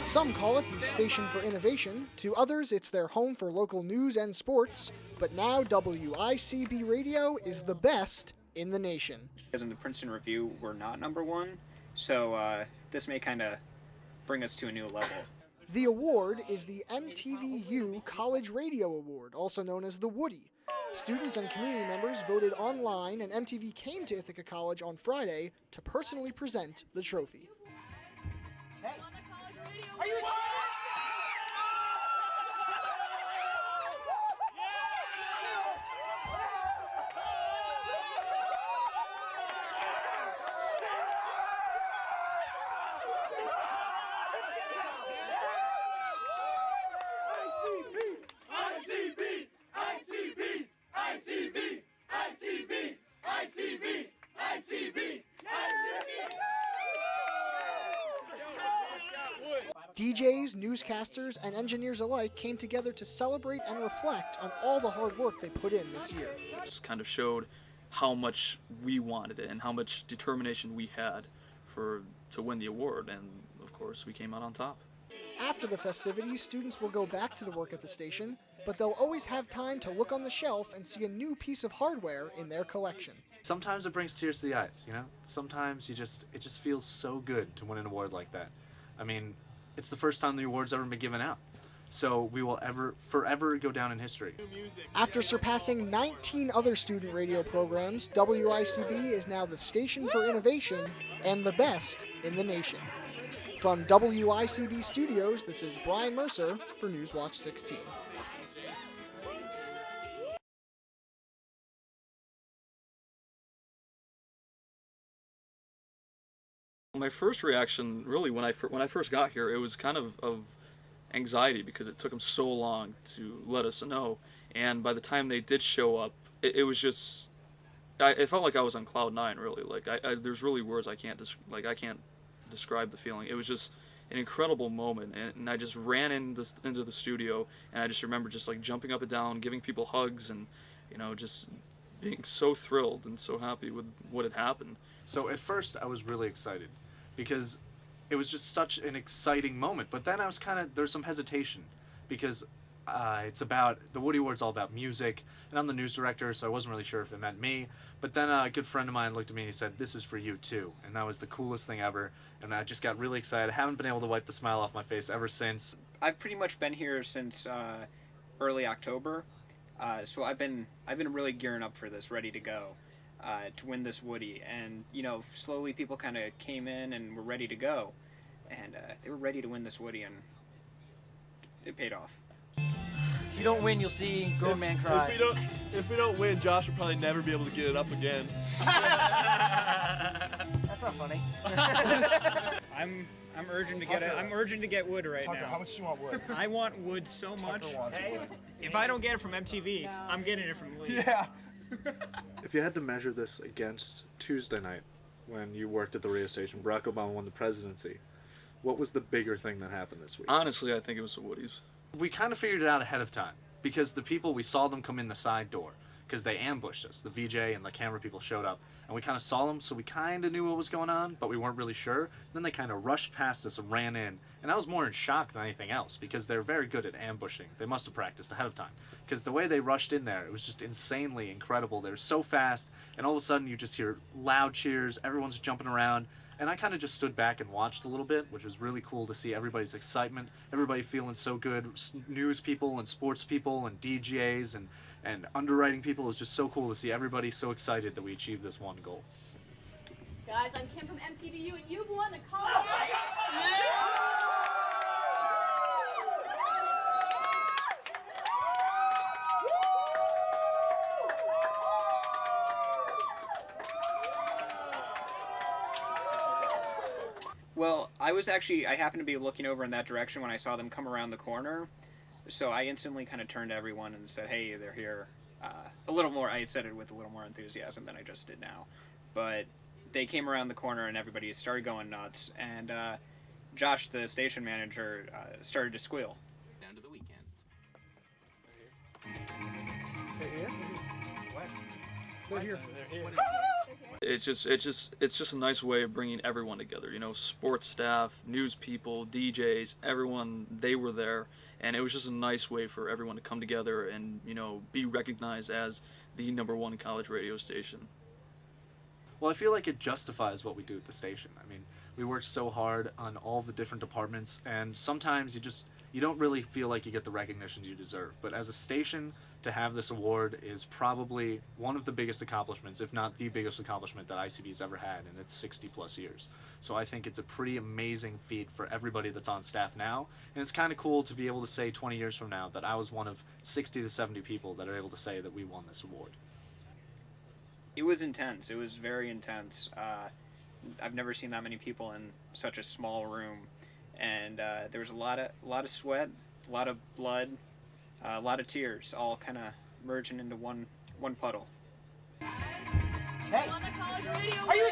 Some call it the station for innovation, to others it's their home for local news and sports, but now WICB Radio is the best in the nation. Because in the Princeton Review, we're not #1, so this may kind of bring us to a new level. The award is the MTVu College Radio Award, also known as the Woodie. Students and community members voted online, and MTV came to Ithaca College on Friday to personally present the trophy. Hey. Are you DJs, newscasters, and engineers alike came together to celebrate and reflect on all the hard work they put in this year. This kind of showed how much we wanted it and how much determination we had to win the award, and of course we came out on top. After the festivities, students will go back to the work at the station, but they'll always have time to look on the shelf and see a new piece of hardware in their collection. Sometimes it brings tears to the eyes, you know? Sometimes it just feels so good to win an award like that. I mean, it's the first time the award's ever been given out, so we will forever go down in history. After surpassing 19 other student radio programs, WICB is now the station for innovation and the best in the nation. From WICB Studios, this is Bryan Mercer for NewsWatch 16. My first reaction, really, when I first got here, it was kind of anxiety because it took them so long to let us know. And by the time they did show up, it was just, it felt like I was on cloud 9, really. Like there's really words I can't describe the feeling. It was just an incredible moment, and I just ran into the studio, and I just remember just like jumping up and down, giving people hugs, and just being so thrilled and so happy with what had happened. So at first I was really excited because it was just such an exciting moment, but then I was there's some hesitation because the Woodie Award's all about music, and I'm the news director, so I wasn't really sure if it meant me. But then a good friend of mine looked at me and he said, "This is for you too," and that was the coolest thing ever. And I just got really excited. I haven't been able to wipe the smile off my face ever since. I've pretty much been here since early October, so I've been really gearing up for this, ready to go to win this Woodie. And slowly people kind of came in and were ready to go, and they were ready to win this Woodie, and it paid off. If you don't win, you'll see grown man cry. If we don't win, Josh will probably never be able to get it up again. That's not funny. I'm urging to get it. I'm urging to get wood right Tucker, now. how much do you want wood? I want wood so much. Wood. If I don't get it from MTV, I'm getting it from Lee. Yeah. If you had to measure this against Tuesday night, when you worked at the radio station, Barack Obama won the presidency, what was the bigger thing that happened this week? Honestly, I think it was the Woodies. We kind of figured it out ahead of time because we saw them come in the side door because they ambushed us. The VJ and the camera people showed up, and we kind of saw them, so we kind of knew what was going on, but we weren't really sure. Then they kind of rushed past us and ran in, and I was more in shock than anything else because they're very good at ambushing. They must have practiced ahead of time because the way they rushed in there, it was just insanely incredible. They were so fast, and all of a sudden you just hear loud cheers, everyone's jumping around. And I kind of just stood back and watched a little bit, which was really cool to see everybody's excitement, everybody feeling so good, news people and sports people and DJs and underwriting people. It was just so cool to see everybody so excited that we achieved this one goal. Guys, I'm Kim from MTVu, and you've won the college. Well, I happened to be looking over in that direction when I saw them come around the corner, so I instantly kind of turned to everyone and said, "Hey, they're here." A little more, I said it with a little more enthusiasm than I just did now, but they came around the corner and everybody started going nuts, and Josh, the station manager, started to squeal. Down to the weekend. They're here? What? They're here. They're here. It's just a nice way of bringing everyone together. You know, sports staff, news people, DJs, everyone, they were there, and it was just a nice way for everyone to come together and, you know, be recognized as the #1 college radio station. Well, I feel like it justifies what we do at the station. I mean, we work so hard on all the different departments, and sometimes you don't really feel like you get the recognition you deserve. But as a station, to have this award is probably one of the biggest accomplishments, if not the biggest accomplishment that ICB's ever had in its 60+ years. So I think it's a pretty amazing feat for everybody that's on staff now, and it's kind of cool to be able to say 20 years from now that I was one of 60 to 70 people that are able to say that we won this award. It was intense. It was very intense. I've never seen that many people in such a small room, and there was a lot of sweat, a lot of blood, a lot of tears, all kind of merging into one puddle. Hey! On the college radio. Are you?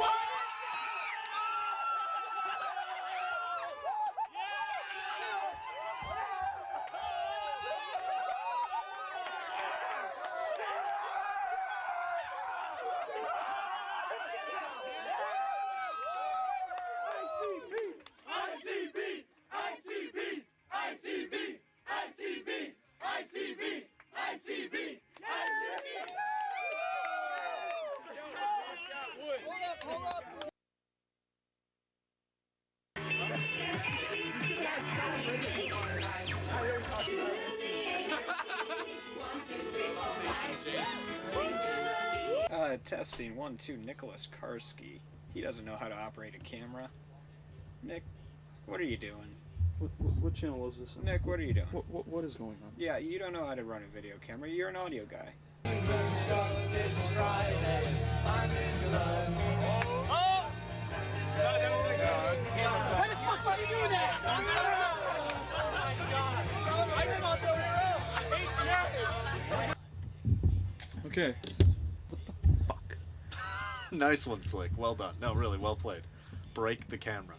Testing 1, 2, Nicholas Karski. He doesn't know how to operate a camera. Nick, what are you doing? What channel is this? Nick, what are you doing? What is going on? Yeah, you don't know how to run a video camera. You're an audio guy. Why the fuck would you do that? Okay. What the fuck? Nice one, Slick. Well done. No, really, well played. Break the camera.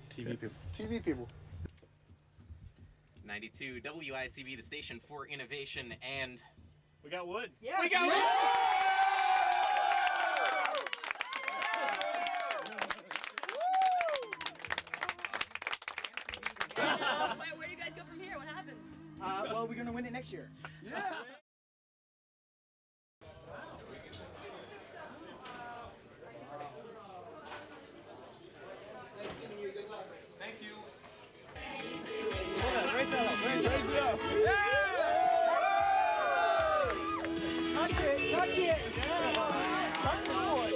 TV people. TV people. 92 WICB, the station for innovation, and We got wood. Yes, we got man. Where do you guys go from here? What happens? Well, we're gonna win it next year. Yeah. Thank you. Raise that up. Raise it up. Touch it, touch it. Touch the board.